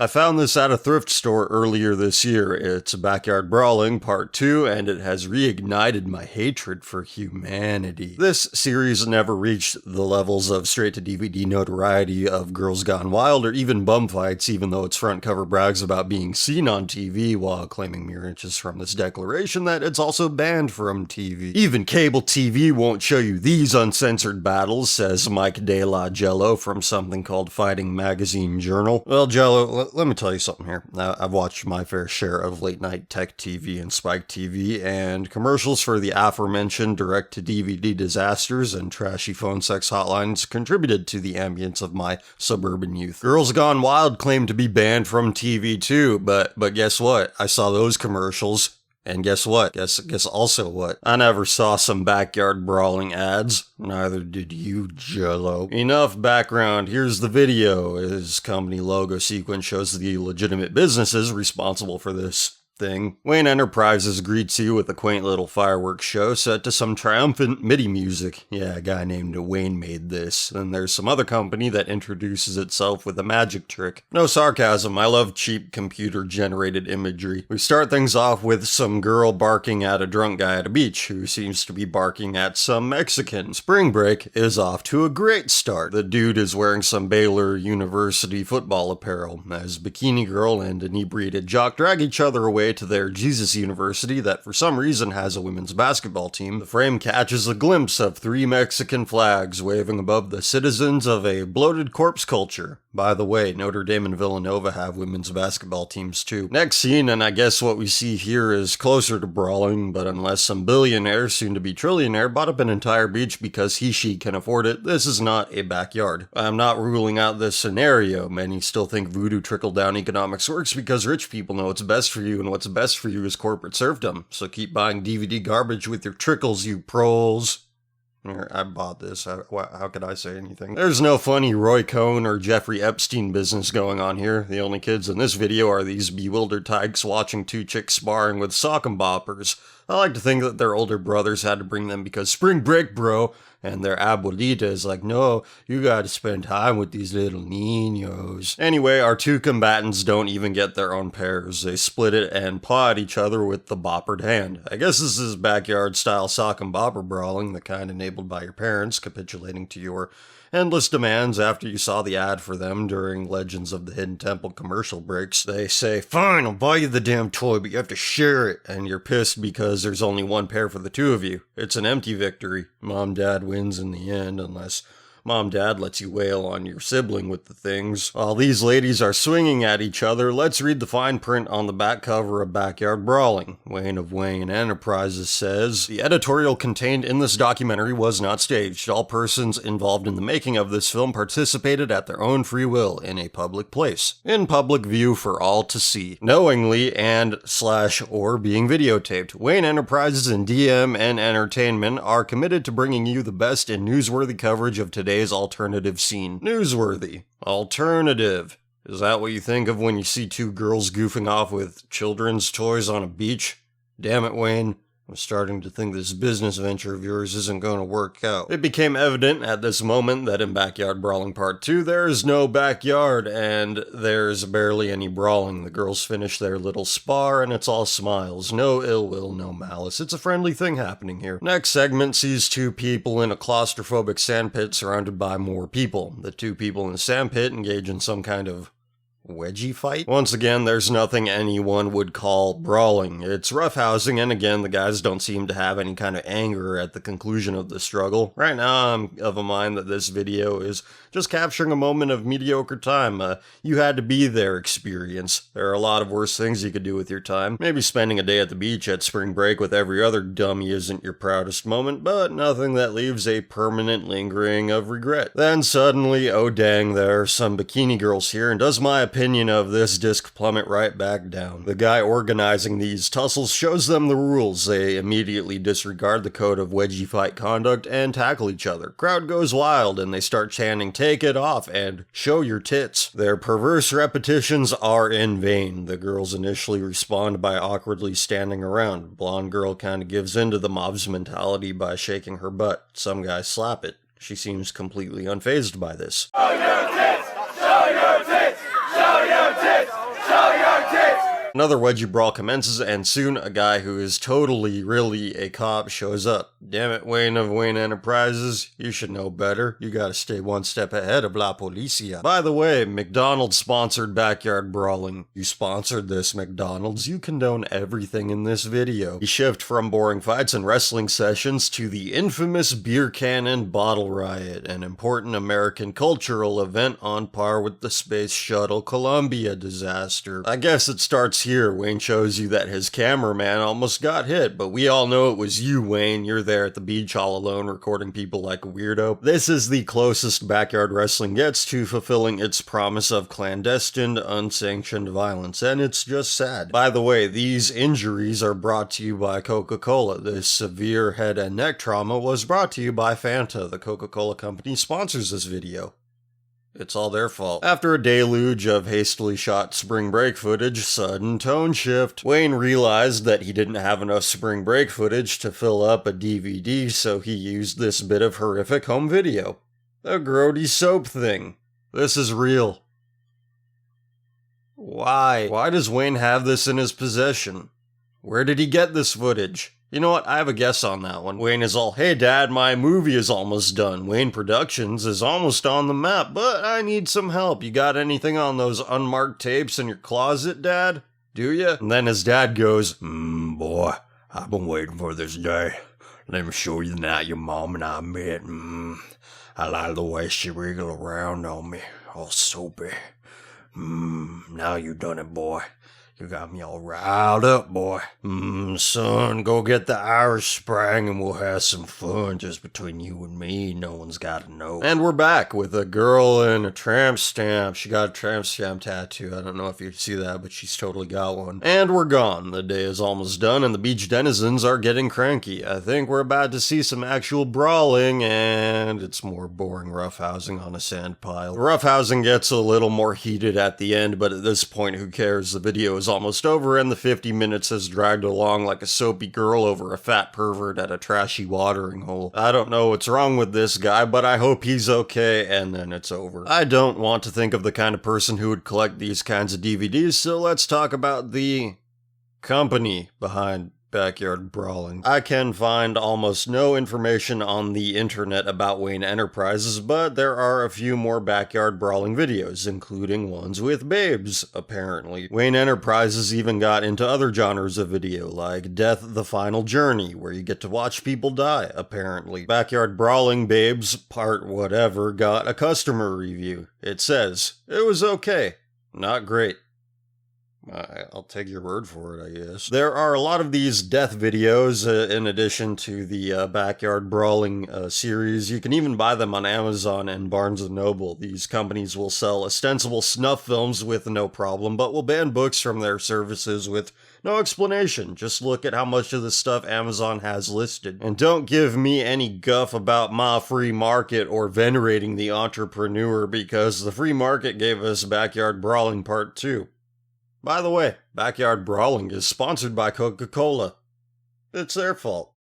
I found this at a thrift store earlier this year. It's Backyard Brawling Part 2, and it has reignited my hatred for humanity. This series never reached the levels of straight-to-DVD notoriety of Girls Gone Wild or even Bum Fights, even though its front cover brags about being seen on TV while claiming mere inches from this declaration that it's also banned from TV. Even cable TV won't show you these uncensored battles, says Mike De La Jello from something called Fighting Magazine Journal. Well, Jello, let me tell you something here. I've watched my fair share of late-night tech TV and Spike TV, and commercials for the aforementioned direct-to-DVD disasters and trashy phone sex hotlines contributed to the ambience of my suburban youth. Girls Gone Wild claimed to be banned from TV too, but guess what? I saw those commercials. And guess what? Guess also what? I never saw some backyard brawling ads. Neither did you, Jello. Enough background, here's the video. His company logo sequence shows the legitimate businesses responsible for this thing. Wayne Enterprises greets you with a quaint little fireworks show set to some triumphant MIDI music. Yeah, a guy named Wayne made this. Then there's some other company that introduces itself with a magic trick. No sarcasm, I love cheap computer-generated imagery. We start things off with some girl barking at a drunk guy at a beach who seems to be barking at some Mexican. Spring break is off to a great start. The dude is wearing some Baylor University football apparel as Bikini Girl and inebriated jock drag each other away to their Jesus University that for some reason has a women's basketball team. The frame catches a glimpse of 3 Mexican flags waving above the citizens of a bloated corpse culture. By the way, Notre Dame and Villanova have women's basketball teams too. Next scene, and I guess what we see here is closer to brawling, but unless some billionaire, soon to be trillionaire, bought up an entire beach because she can afford it, this is not a backyard. I'm not ruling out this scenario. Many still think voodoo trickle-down economics works because rich people know what's best for you, and what's best for you is corporate serfdom. So keep buying DVD garbage with your trickles, you proles. Here, I bought this. How could I say anything? There's no funny Roy Cohn or Jeffrey Epstein business going on here. The only kids in this video are these bewildered tykes watching 2 chicks sparring with sock'em boppers. I like to think that their older brothers had to bring them because spring break, bro. And their abuelita is like, no, you gotta spend time with these little niños. Anyway, our 2 combatants don't even get their own pairs. They split it and paw at each other with the boppered hand. I guess this is backyard-style sock and bopper brawling, the kind enabled by your parents capitulating to your endless demands after you saw the ad for them during Legends of the Hidden Temple commercial breaks. They say, fine, I'll buy you the damn toy, but you have to share it. And you're pissed because there's only 1 pair for the 2 of you. It's an empty victory. Mom-Dad wins in the end, unless Mom-Dad lets you wail on your sibling with the things. While these ladies are swinging at each other, let's read the fine print on the back cover of Backyard Brawling. Wayne of Wayne Enterprises says, the editorial contained in this documentary was not staged. All persons involved in the making of this film participated at their own free will in a public place, in public view for all to see, knowingly and/or being videotaped. Wayne Enterprises and DMN Entertainment are committed to bringing you the best and newsworthy coverage of today's alternative scene. Newsworthy. Alternative. Is that what you think of when you see 2 girls goofing off with children's toys on a beach? Damn it, Wayne. I'm starting to think this business venture of yours isn't going to work out. It became evident at this moment that in Backyard Brawling Part 2, there is no backyard, and there's barely any brawling. The girls finish their little spar, and it's all smiles. No ill will, no malice. It's a friendly thing happening here. Next segment sees 2 people in a claustrophobic sandpit surrounded by more people. The 2 people in the sandpit engage in some kind of wedgie fight? Once again, there's nothing anyone would call brawling. It's roughhousing, and again, the guys don't seem to have any kind of anger at the conclusion of the struggle. Right now, I'm of a mind that this video is just capturing a moment of mediocre time. You had to be there experience. There are a lot of worse things you could do with your time. Maybe spending a day at the beach at spring break with every other dummy isn't your proudest moment, but nothing that leaves a permanent lingering of regret. Then suddenly, oh dang, there are some bikini girls here, and does my opinion of this disc plummet right back down. The guy organizing these tussles shows them the rules. They immediately disregard the code of wedgie fight conduct and tackle each other. Crowd goes wild, and they start chanting, take it off, and show your tits. Their perverse repetitions are in vain. The girls initially respond by awkwardly standing around. Blonde girl kinda gives into the mob's mentality by shaking her butt. Some guys slap it. She seems completely unfazed by this. Show your tits! Show your tits! Show your tits! Another wedgie brawl commences, and soon a guy who is totally really a cop shows up. Damn it, Wayne of Wayne Enterprises, you should know better. You gotta stay one step ahead of La Policia. By the way, McDonald's sponsored Backyard Brawling. You sponsored this, McDonald's. You condone everything in this video. We shift from boring fights and wrestling sessions to the infamous beer cannon bottle riot, an important American cultural event on par with the Space Shuttle Columbia disaster. I guess it starts here. Wayne shows you that his cameraman almost got hit, but we all know it was you, Wayne. You're there at the beach all alone recording people like a weirdo. This is the closest backyard wrestling gets to fulfilling its promise of clandestine, unsanctioned violence, and it's just sad. By the way, these injuries are brought to you by Coca-Cola. This severe head and neck trauma was brought to you by Fanta. The Coca-Cola company sponsors this video. It's all their fault. After a deluge of hastily shot spring break footage, sudden tone shift. Wayne realized that he didn't have enough spring break footage to fill up a DVD, so he used this bit of horrific home video. The Grody soap thing. This is real. Why? Why does Wayne have this in his possession? Where did he get this footage? You know what, I have a guess on that one. Wayne is all, hey dad, my movie is almost done. Wayne Productions is almost on the map, but I need some help. You got anything on those unmarked tapes in your closet, Dad? Do ya? And then his dad goes, boy, I've been waiting for this day. Let me show you the night your mom and I met. I like the way she wriggled around on me, all soapy. Now you done it, boy. You got me all riled up, boy. Son, go get the Irish Spring and we'll have some fun just between you and me. No one's gotta know. And we're back with a girl in a tramp stamp. She got a tramp stamp tattoo. I don't know if you see that, but she's totally got one. And we're gone. The day is almost done and the beach denizens are getting cranky. I think we're about to see some actual brawling, and it's more boring roughhousing on a sand pile. The roughhousing gets a little more heated at the end, but at this point, who cares? The video is almost over and the 50 minutes has dragged along like a soapy girl over a fat pervert at a trashy watering hole. I don't know what's wrong with this guy, but I hope he's okay, and then it's over. I don't want to think of the kind of person who would collect these kinds of DVDs, so let's talk about the company behind Backyard Brawling. I can find almost no information on the internet about Wayne Enterprises, but there are a few more Backyard Brawling videos, including ones with babes, apparently. Wayne Enterprises even got into other genres of video, like Death the Final Journey, where you get to watch people die, apparently. Backyard Brawling Babes Part Whatever got a customer review. It says, it was okay, not great. I'll take your word for it, I guess. There are a lot of these death videos in addition to the Backyard Brawling series. You can even buy them on Amazon and Barnes & Noble. These companies will sell ostensible snuff films with no problem, but will ban books from their services with no explanation. Just look at how much of the stuff Amazon has listed. And don't give me any guff about my free market or venerating the entrepreneur, because the free market gave us Backyard Brawling Part 2. By the way, Backyard Brawling is sponsored by Coca-Cola. It's their fault.